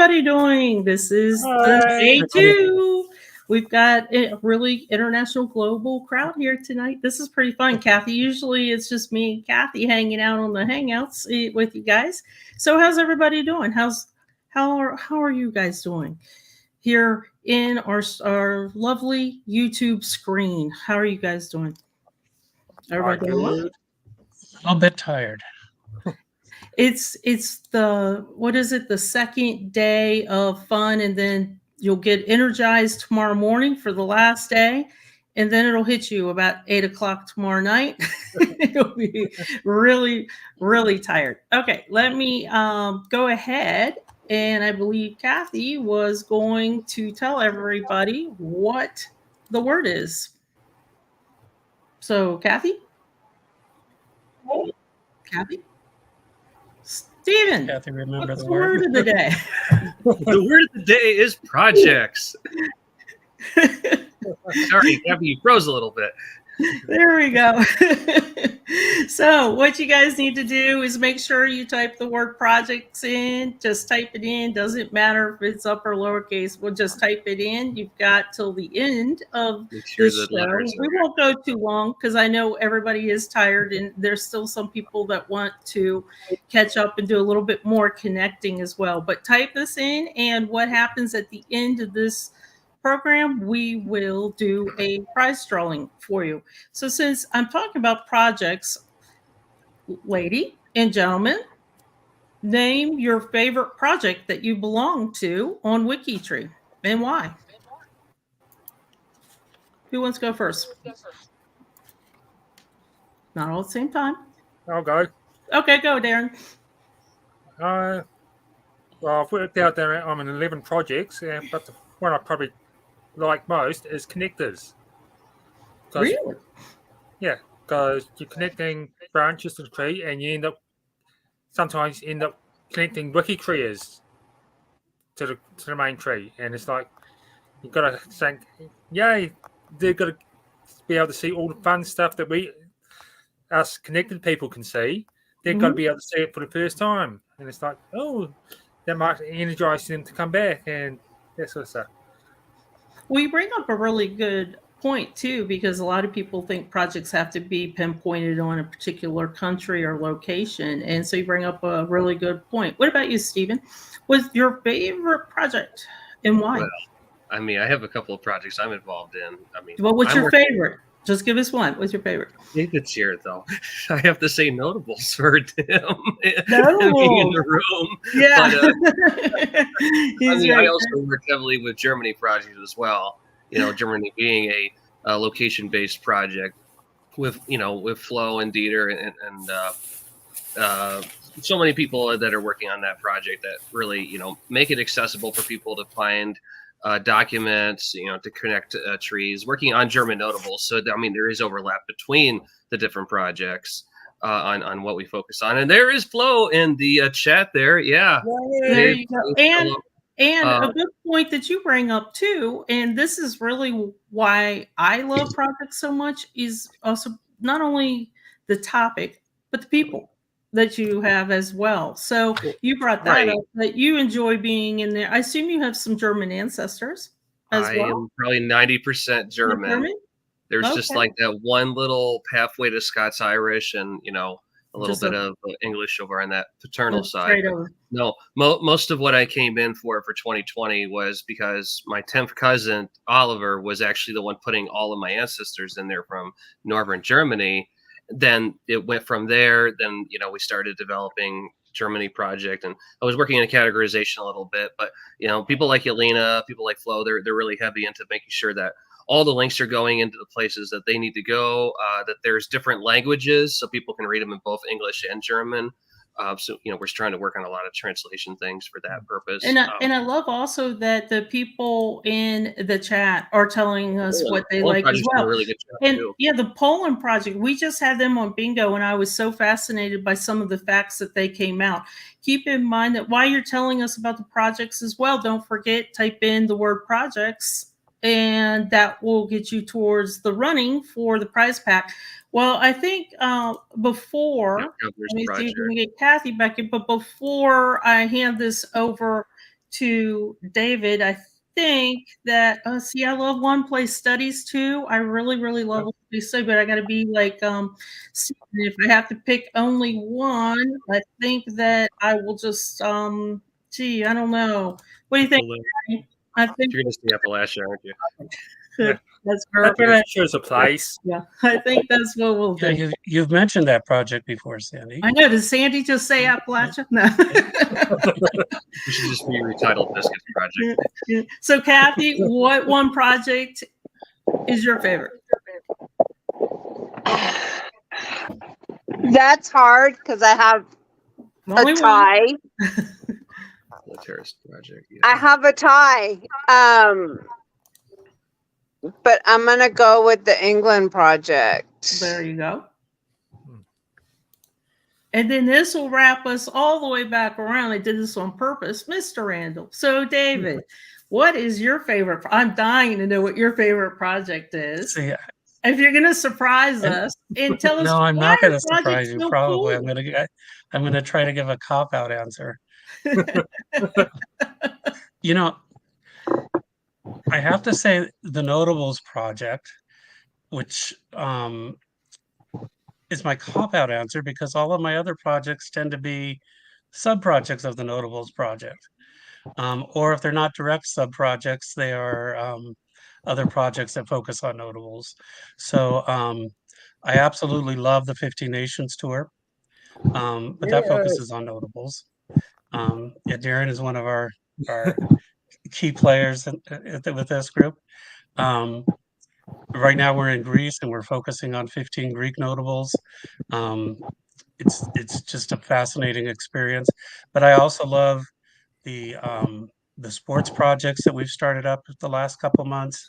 everybody doing? This is the day 2. We've got a really international global crowd here tonight. This is pretty fun, Kathy. Usually it's just me and Kathy hanging out on the Hangouts with you guys. So how's everybody doing? How are you guys doing here in our lovely YouTube screen? How are you guys doing? Everybody doing well? A bit tired. It's the the second day of fun, and then you'll get energized tomorrow morning for the last day, and then it'll hit you about 8 o'clock tomorrow night. You'll be really, really tired. Okay, let me go ahead, and I believe Kathy was going to tell everybody what the word is. So, Kathy? Steven, Kathy, remember what's the word of the day? The word of the day is projects. Sorry, Kathy, you froze a little bit. There we go. So what you guys need to do is make sure you type the word projects in. Just type it in. Doesn't matter if it's upper or lowercase. We'll just type it in. You've got till the end of the show. We won't go too long because I know everybody is tired and there's still some people that want to catch up and do a little bit more connecting as well. But type this in, and what happens at the end of this program, we will do a prize drawing for you. So since I'm talking about projects, lady and gentlemen, name your favorite project that you belong to on WikiTree and why. Who wants to go first? Not all at the same time. I'll go. Okay, go, Darren. Well, I've worked out there I'm in 11 projects, but the one I probably like most is connectors. Really? Yeah, because you're connecting branches to the tree, and you sometimes end up connecting wiki trees to the main tree, and it's like you've got to think, yay, they've got to be able to see all the fun stuff that us connected people can see. They've got to be able to see it for the first time, and it's like, oh, that might energize them to come back and that sort of stuff. Well, you bring up a really good point too, because a lot of people think projects have to be pinpointed on a particular country or location, and so you bring up a really good point. What about you, Stephen? What's your favorite project and why? Well, I mean, I have a couple of projects I'm involved in. I mean, well, what's your favorite? Just give us one. What's your favorite? It's here, though. I have to say notables for him Notables. being in the room. Yeah. But, I also work heavily with Germany projects as well. You know, Germany being a location-based project with Flo and Dieter and so many people that are working on that project that really, make it accessible for people to find documents, to connect trees, working on German notables. So, I mean, there is overlap between the different projects on what we focus on. And there is Flo in the chat there. Yeah. There you go. And a good point that you bring up too, and this is really why I love projects so much, is also not only the topic, but the people that you have as well. So you brought that up, that you enjoy being in there. I assume you have some German ancestors as well. I am probably 90% German. There's just like that one little pathway to Scots Irish and, a little bit of English over on that paternal side. No, most of what I came in for 2020 was because my 10th cousin, Oliver, was actually the one putting all of my ancestors in there from Northern Germany. Then it went from there. Then, we started developing Germany project, and I was working in categorization a little bit, but, people like Yelena, people like Flo, they're really heavy into making sure that all the links are going into the places that they need to go, that there's different languages so people can read them in both English and German. So, we're trying to work on a lot of translation things for that purpose. And I love also that the people in the chat are telling us what they like as well. Really good job and too. Yeah, the Poland project, we just had them on bingo, and I was so fascinated by some of the facts that they came out. Keep in mind that while you're telling us about the projects as well, don't forget, type in the word projects, and that will get you towards the running for the prize pack. Well, I think before, let me see if we can get Kathy back in, but before I hand this over to David, I think that see, I love one place studies too. I really, really love one place study, but I got to be like, if I have to pick only one, I think that I will just gee, I don't know. What do you think? I think you're going to see Appalachia, aren't you? That's perfect. Appalachia is a place. Yeah, I think that's what we'll do. Yeah, you've mentioned that project before, Sandy. I know. Did Sandy just say Appalachia? No. We should just be retitled Biscuits Project. Yeah. So, Kathy, what one project is your favorite? That's hard because I have a tie. The terrorist project. Yeah. I have a tie. But I'm gonna go with the England project. There you go. And then this will wrap us all the way back around. I did this on purpose, Mr. Randall. So, David, what is your favorite? I'm dying to know what your favorite project is. See, if you're going to surprise us and tell us, no, I'm not going to surprise you. So probably, cool. I'm going to try to give a cop-out answer. You know, I have to say the Notables project, which is my cop-out answer because all of my other projects tend to be sub-projects of the Notables project. Or if they're not direct sub-projects, they are other projects that focus on Notables. So I absolutely love the 50 Nations tour, but that focuses on Notables. Yeah, Darren is one of our key players with this group. Right now we're in Greece and we're focusing on 15 Greek Notables. It's just a fascinating experience. But I also love the sports projects that we've started up the last couple months.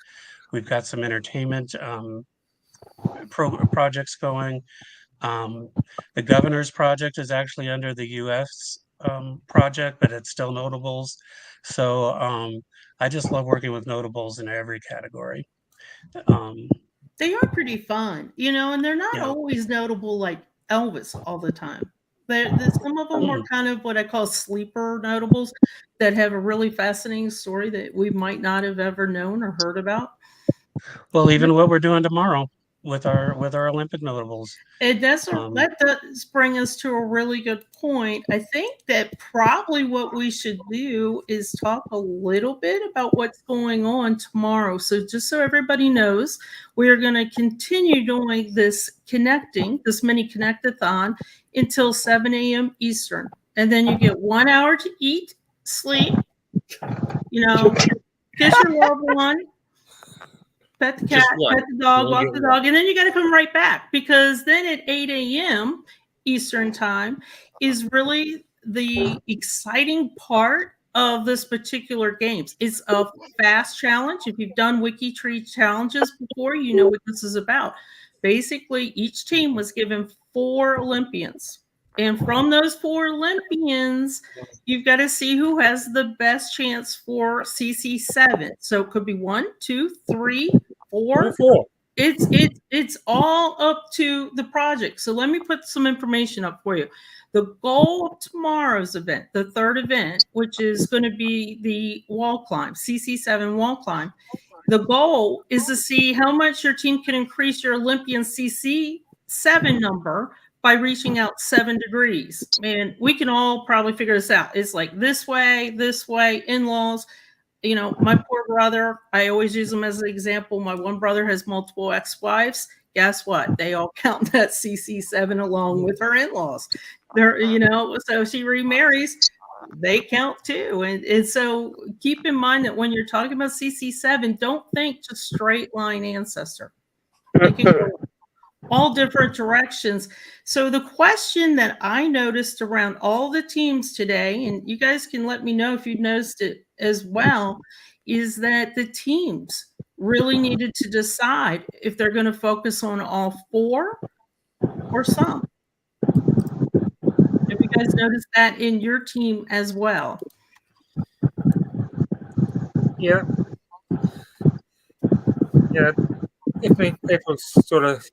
We've got some entertainment projects going. The Governor's project is actually under the U.S. Project, but it's still Notables. So I just love working with Notables in every category. They are pretty fun, you know, and they're not always notable like Elvis all the time. Some of them are kind of what I call sleeper notables that have a really fascinating story that we might not have ever known or heard about. Well, even what we're doing tomorrow with our Olympic notables. And that does bring us to a really good point. I think that probably what we should do is talk a little bit about what's going on tomorrow. So just so everybody knows, we're going to continue doing this mini connect-a-thon until 7 a.m. Eastern. And then you get 1 hour to eat, sleep, you know, kiss your loved one, pet the cat, pet the dog, walk the dog, and then you got to come right back because then at 8 a.m. Eastern time is really the exciting part of this particular games. It's a fast challenge. If you've done WikiTree challenges before, you know what this is about. Basically, each team was given 4 Olympians. And from those 4 Olympians, you've got to see who has the best chance for CC7. So it could be 1, 2, 3, 4. It's all up to the project. So let me put some information up for you. The goal of tomorrow's event, the third event, which is going to be the wall climb, CC7 wall climb. The goal is to see how much your team can increase your Olympian CC7 number by reaching out 7 degrees. And we can all probably figure this out. It's like this way, in-laws. You know, my poor brother, I always use him as an example. My one brother has multiple ex-wives. Guess what? They all count that CC7 along with her in-laws. They're, you know, so she remarries, they count too. And so keep in mind that when you're talking about CC7, don't think just straight line ancestor. It can go all different directions. So the question that I noticed around all the teams today, and you guys can let me know if you've noticed it as well, is that the teams really needed to decide if they're going to focus on all 4 or some. Have you guys noticed that in your team as well? Yeah. If people sort of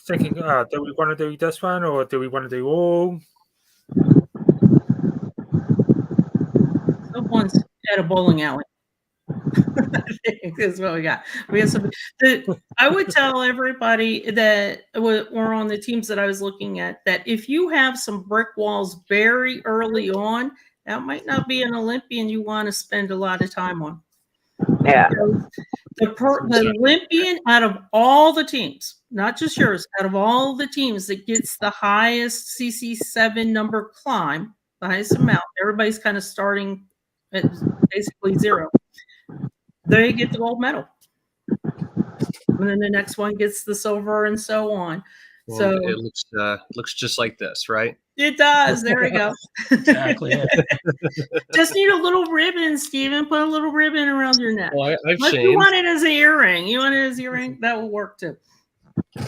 thinking, do we want to do this one or do we want to do all? at a bowling alley. Is what we got. We have some. I would tell everybody that we're on the teams that I was looking at that if you have some brick walls very early on, that might not be an Olympian you want to spend a lot of time on. Yeah. The Olympian out of all the teams, not just yours, out of all the teams that gets the highest CC7 number climb, the highest amount, everybody's kind of starting at basically 0. They get the gold medal. And then the next one gets the silver and so on. Well, so it looks just like this, right? It does. There we go. Exactly. Just need a little ribbon, Stephen. Put a little ribbon around your neck. Well, I've Unless changed. you want it as an earring. You want it as an earring? That will work too.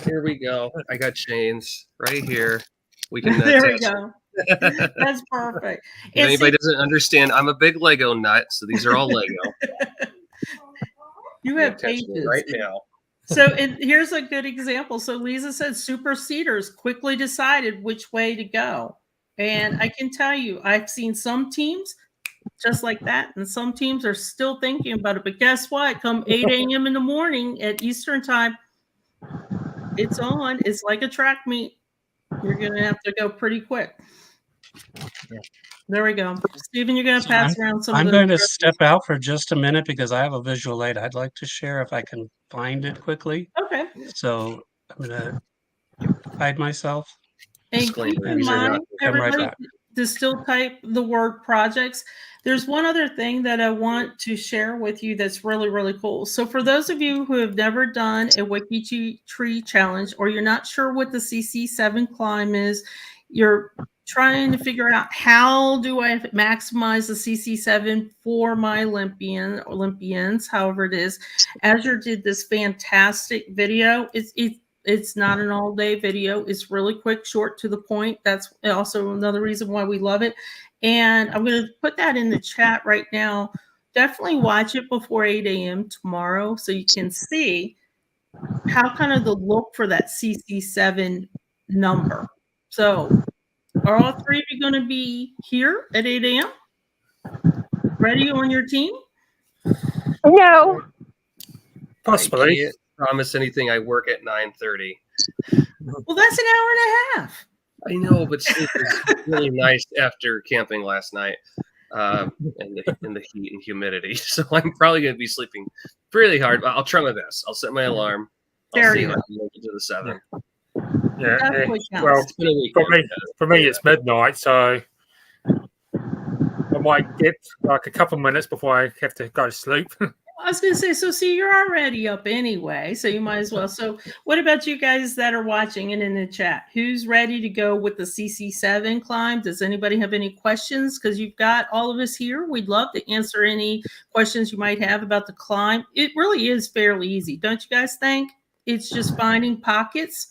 Here we go. I got chains right here. We can. There we go. That's perfect. If anybody doesn't understand, I'm a big Lego nut, so these are all Lego. You have pages right now. So here's a good example. So Lisa said superseders quickly decided which way to go. And I can tell you, I've seen some teams just like that, and some teams are still thinking about it. But guess what? Come 8 a.m. in the morning at Eastern time, it's on. It's like a track meet. You're going to have to go pretty quick. There we go. Stephen, you're going to pass around some. I'm going to step out for just a minute because I have a visual aid I'd like to share if I can find it quickly. Okay. So I'm going to hide myself. And keep in mind, everybody, to still type the word projects. There's one other thing that I want to share with you that's really, really cool. So for those of you who have never done a WikiTree challenge, or you're not sure what the CC7 climb is, you're trying to figure out how do I maximize the CC7 for my Olympians, however it is. Azure did this fantastic video. It's not an all-day video. It's really quick, short, to the point. That's also another reason why we love it. And I'm going to put that in the chat right now. Definitely watch it before 8 a.m. tomorrow so you can see how kind of the look for that CC7 number. So are all three of you going to be here at 8 a.m.? Ready on your team? No. Possibly. I can't promise anything. I work at 9:30. Well, that's an hour and a half. I know, but sleep is really nice after camping last night, in the heat and humidity. So I'm probably going to be sleeping really hard. But I'll try my best. I'll set my alarm. I'll see if I can make it to the 7. Yeah. Well, for me, it's midnight, so I might get like a couple minutes before I have to go to sleep. I was going to say, so see, you're already up anyway, so you might as well. So what about you guys that are watching and in the chat? Who's ready to go with the CC7 climb? Does anybody have any questions? Because you've got all of us here. We'd love to answer any questions you might have about the climb. It really is fairly easy, don't you guys think? It's just finding pockets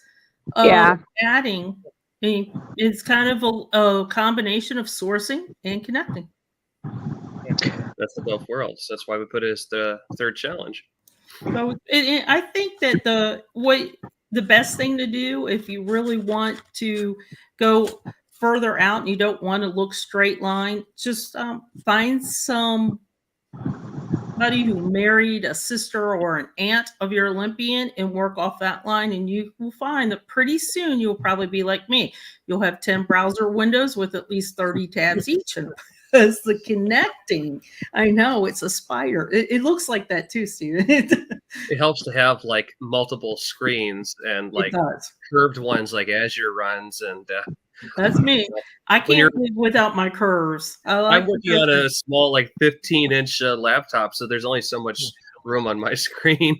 of adding. I mean, it's kind of a combination of sourcing and connecting. That's the both worlds. That's why we put it as the third challenge. So I think that the best thing to do if you really want to go further out and you don't want to look straight line, just find somebody who married a sister or an aunt of your Olympian and work off that line, and you will find that pretty soon you'll probably be like me. You'll have 10 browser windows with at least 30 tabs each in them. Because the connecting, I know it's a spider. It looks like that too, Steven. It helps to have like multiple screens and like curved ones like Azure runs, and that's me. I can't live without my curves. I'm working on a small like 15-inch laptop, so there's only so much room on my screen.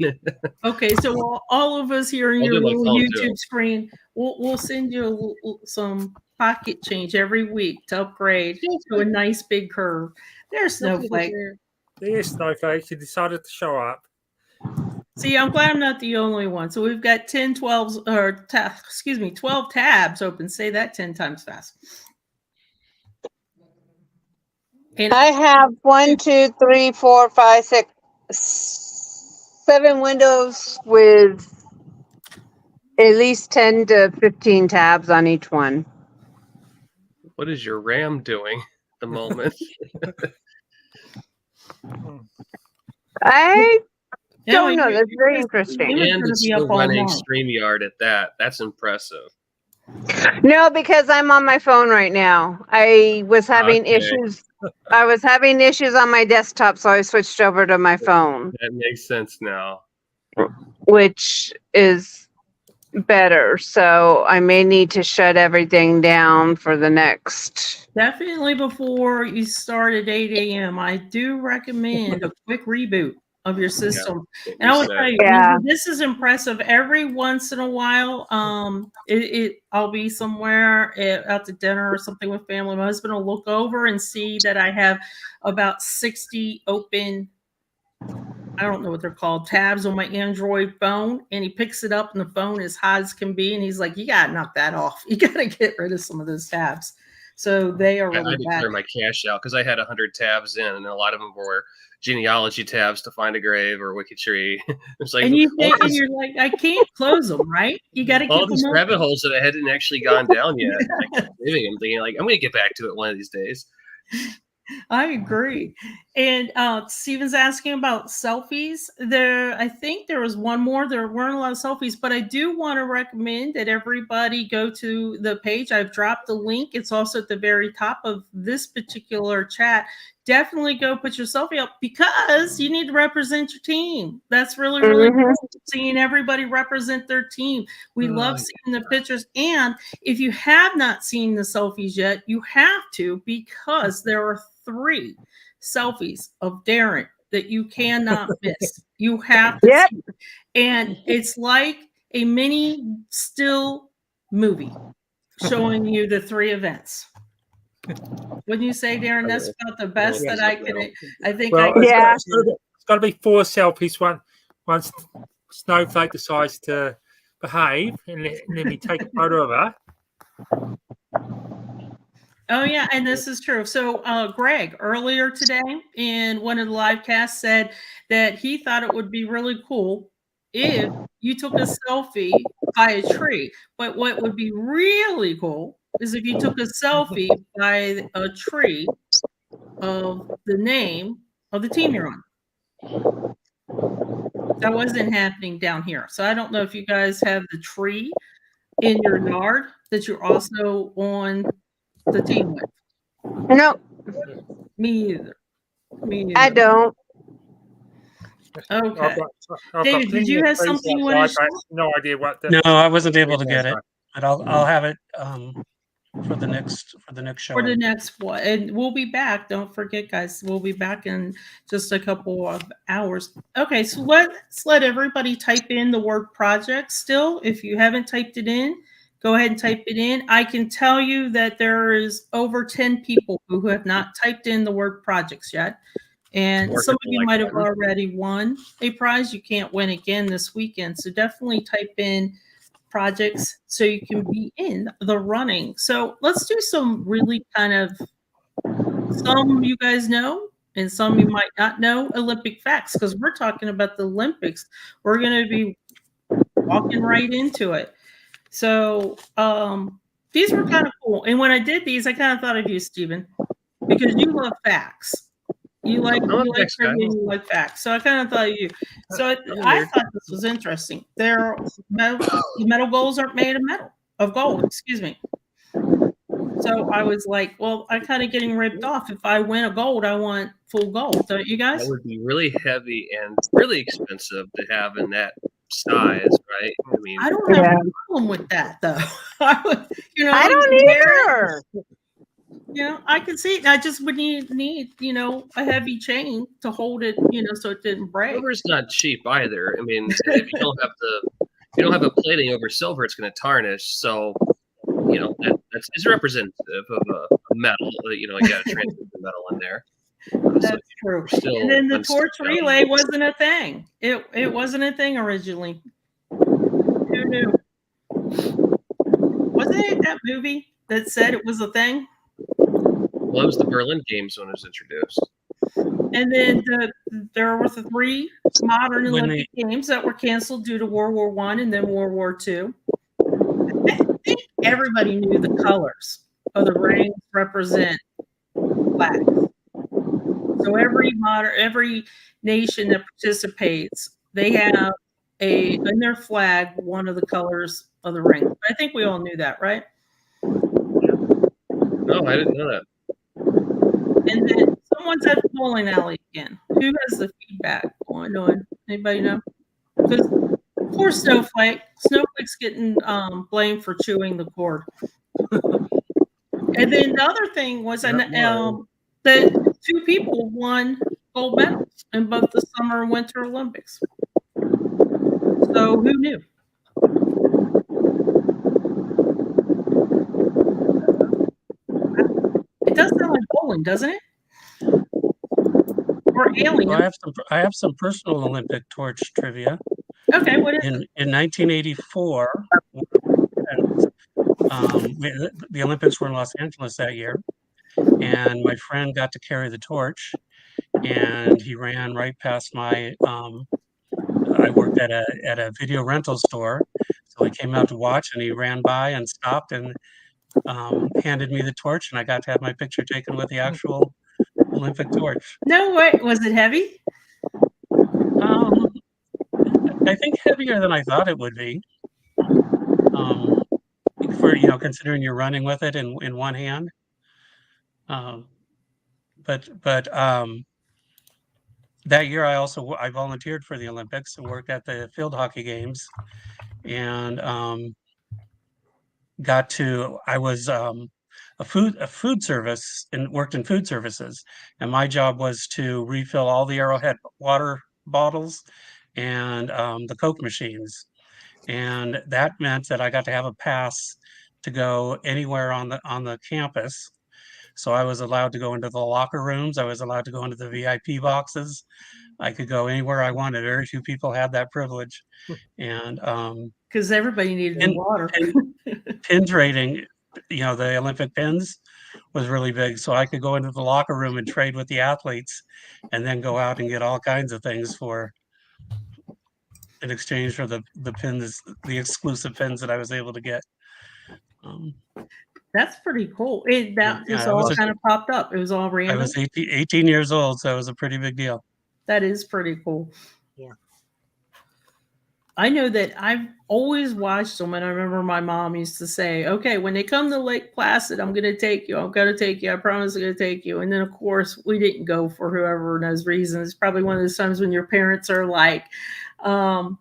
Okay, so all of us here in your little YouTube screen, we'll send you some pocket change every week to upgrade to a nice big curve. There's Snowflake. There's Snowflake. She decided to show up. See, I'm glad I'm not the only one. So we've got 12 tabs open. Say that 10 times fast. And I have 1, 2, 3, 4, 5, 6, 7 windows with at least 10 to 15 tabs on each one. What is your RAM doing at the moment? I don't know. That's very interesting. And it's still running StreamYard at that. That's impressive. No, because I'm on my phone right now. I was having issues. I was having issues on my desktop, so I switched over to my phone. That makes sense now. Which is better. So I may need to shut everything down for the next. Definitely before you start at 8 a.m. I do recommend a quick reboot of your system. Yeah, and I will tell you, this is impressive. Every once in a while, I'll be somewhere out to dinner or something with family. My husband will look over and see that I have about 60 open, I don't know what they're called, tabs on my Android phone, and he picks it up and the phone is hot as can be, and he's like, you gotta knock that off. You gotta get rid of some of those tabs. So they are really bad. I clear my cache out because I had 100 tabs in, and a lot of them were genealogy tabs to find a grave or WikiTree. It's like, and you're like, I can't close them, right? You got to keep all these rabbit holes that I hadn't actually gone down yet. I kept leaving them, thinking like, I'm going to get back to it one of these days. I agree. And Steven's asking about selfies. I think there was one more. There weren't a lot of selfies, but I do want to recommend that everybody go to the page. I've dropped the link. It's also at the very top of this particular chat. Definitely go put your selfie up because you need to represent your team. That's really, really cool, seeing everybody represent their team. We love seeing the pictures. And if you have not seen the selfies yet, you have to, because there are 3 selfies of Darren that you cannot miss. You have to see it. And it's like a mini still movie showing you the 3 events. Wouldn't you say, Darren, that's about the best that I could? I think. Well, it's got to be 4 selfies. Once Snowflake decides to behave, and then we take a photo of her. Oh yeah, and this is true. So Greg earlier today in one of the LiveCasts said that he thought it would be really cool if you took a selfie by a tree. But what would be really cool is if you took a selfie by a tree of the name of the team you're on. That wasn't happening down here. So I don't know if you guys have the tree in your yard that you're also on the team with. No. Me either. I don't. Okay. David, did you have something you wanted to share? No idea what. No, I wasn't able to get it, but I'll have it for the next show. For the next one, and we'll be back. Don't forget, guys. We'll be back in just a couple of hours. Okay, so let's let everybody type in the word project. Still, if you haven't typed it in, go ahead and type it in. I can tell you that there is over 10 people who have not typed in the word projects yet. And some of you might have already won a prize. You can't win again this weekend. So definitely type in projects so you can be in the running. So let's do some really kind of, some you guys know and some you might not know, Olympic facts, because we're talking about the Olympics. We're going to be walking right into it. So these were kind of cool. And when I did these, I kind of thought of you, Stephen, because you love facts. You like facts. So I kind of thought of you. So I thought this was interesting. Their metal goals aren't made of gold, excuse me. So I was like, well, I'm kind of getting ripped off. If I win a gold, I want full gold. Don't you guys? That would be really heavy and really expensive to have in that size, right? I mean, I don't have a problem with that, though. I don't either. I can see it. I just would need a heavy chain to hold it, so it didn't break. Silver's not cheap either. I mean, if you don't have a plating over silver, it's going to tarnish. So, it's representative of a metal. You got to transfer the metal in there. That's true. And then the torch relay wasn't a thing. It wasn't a thing originally. Who knew? Wasn't it that movie that said it was a thing? Well, it was the Berlin Games when it was introduced. And then there were 3 modern Olympic Games that were canceled due to World War I and then World War II. I think everybody knew the colors of the rings represent flags. So every nation that participates, they have in their flag one of the colors of the ring. I think we all knew that, right? No, I didn't know that. And then someone's at the bowling alley again. Who has the feedback going on? Anybody know? Because poor Snowflake. Snowflake's getting blamed for chewing the cord. And then the other thing was that 2 people won gold medals in both the Summer and Winter Olympics. So who knew? It does sound like bowling, doesn't it? Or alien. Well, I have some personal Olympic torch trivia. Okay, what is it? In 1984, the Olympics were in Los Angeles that year, and my friend got to carry the torch, and he ran right past my. I worked at a video rental store, so he came out to watch, and he ran by and stopped and handed me the torch, and I got to have my picture taken with the actual Olympic torch. No way. Was it heavy? I think heavier than I thought it would be. For considering you're running with it in one hand. But that year I volunteered for the Olympics and worked at the field hockey games, and I was a food service and worked in food services, and my job was to refill all the Arrowhead water bottles and the Coke machines, and that meant that I got to have a pass to go anywhere on the campus. So I was allowed to go into the locker rooms. I was allowed to go into the VIP boxes. I could go anywhere I wanted. Very few people had that privilege, and because everybody needed water. Pins rating, the Olympic pins was really big, so I could go into the locker room and trade with the athletes, and then go out and get all kinds of things in exchange for the pins, the exclusive pins that I was able to get. That's pretty cool. All kind of popped up. It was all random. I was 18 years old, so it was a pretty big deal. That is pretty cool. Yeah. I know that I've always watched them, and I remember my mom used to say, okay, when they come to Lake Placid, I'm going to take you. I'm going to take you. I promise I'm going to take you. And then, of course, we didn't go for whoever knows reasons. It's probably one of those times when your parents are like, I'll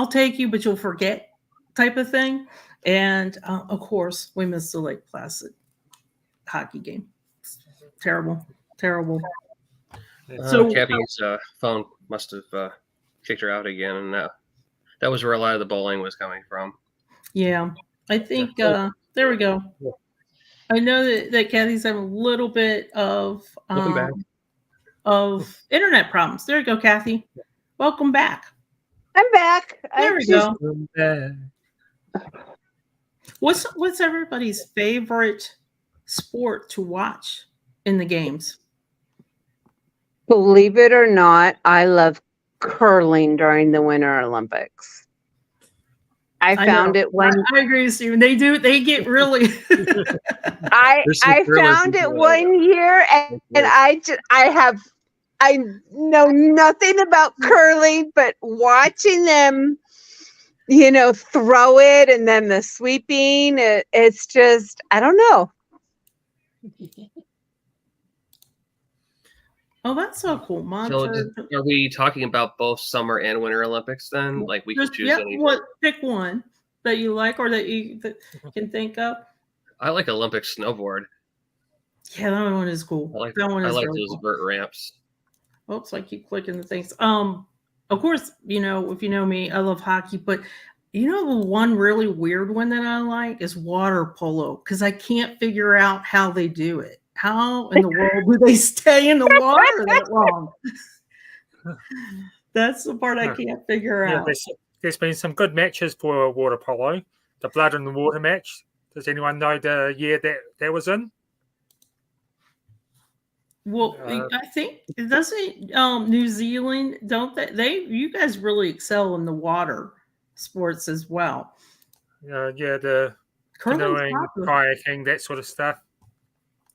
take you, but you'll forget type of thing. And, of course, we missed the Lake Placid hockey game. Terrible. So Kathy's phone must have kicked her out again, and that was where a lot of the bowling was coming from. Yeah, I think there we go. I know that Kathy's having a little bit of internet problems. There you go, Kathy. Welcome back. I'm back. There we go. What's everybody's favorite sport to watch in the games? Believe it or not, I love curling during the Winter Olympics. I found it when I agree with you. They get really. I found it one year, and I know nothing about curling, but watching them, throw it and then the sweeping, it's just, I don't know. Oh, that's so cool. So are we talking about both Summer and Winter Olympics then? Like we could choose any. Pick one that you like or that you can think of. I like Olympic snowboard. Yeah, that one is cool. I like really those cool. vert ramps. Oops, I keep clicking the things. Of course, if you know me, I love hockey, but the one really weird one that I like is water polo, because I can't figure out how they do it. How in the world do they stay in the water that long? That's the part I can't figure out. There's been some good matches for water polo. The blood in the water match. Does anyone know the year that was in? Well, I think doesn't New Zealand, don't they? You guys really excel in the water sports as well. The canoeing, kayaking, that sort of stuff.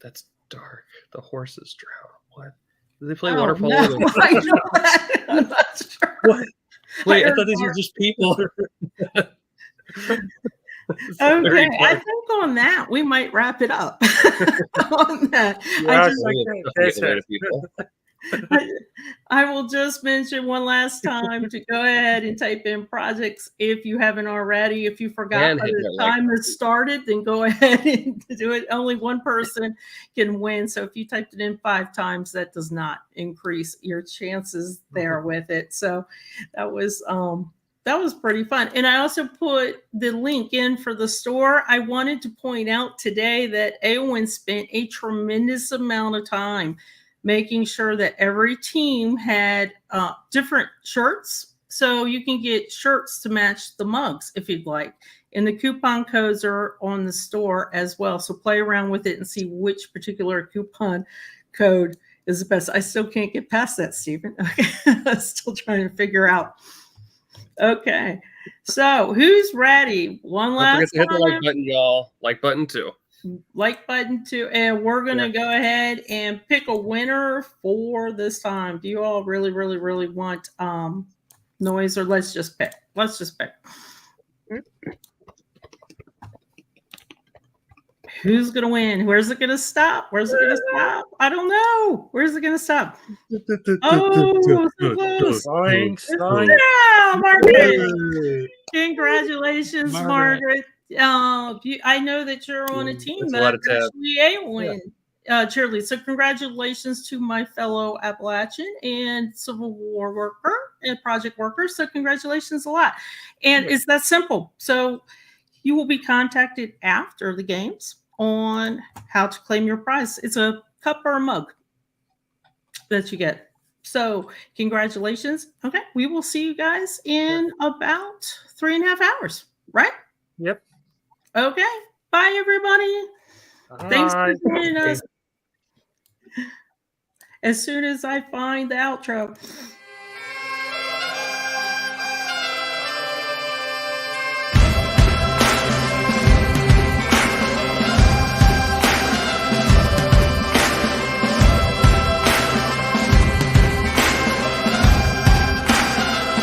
That's dark. The horses drown. What? Do they play Oh, water polo? no, I know that. I'm not sure. What? Wait, I thought these were just people. Okay, I think on that we might wrap it up. On that, I will just mention one last time to go ahead and type in projects if you haven't already. If you forgot by the time it started, then go ahead and do it. Only one person can win. So if you typed it in 5 times, that does not increase your chances there with it. So that was pretty fun. And I also put the link in for the store. I wanted to point out today that Awen spent a tremendous amount of time making sure that every team had different shirts. So you can get shirts to match the mugs if you'd like. And the coupon codes are on the store as well. So play around with it and see which particular coupon code is the best. I still can't get past that, Stephen. Okay. I'm still trying to figure out. Okay. So who's ready? One last time. Hit the like button, y'all. Like button 2. Like button 2, and we're gonna go ahead and pick a winner for this time. Do you all really want noise, or let's just pick? Who's gonna win? Where's it gonna stop? I don't know. Where's it gonna stop? Oh, so close. Yeah, Margaret. Congratulations, Margaret. I know that you're on a team that actually win cheerlead. So congratulations to my fellow Appalachian and Civil War worker and project worker. So congratulations a lot. And it's that simple. So you will be contacted after the games on how to claim your prize. It's a cup or a mug that you get. So congratulations. Okay. We will see you guys in about 3.5 hours, right? Yep. Okay. Bye, everybody. Thanks for joining us. As soon as I find the outro.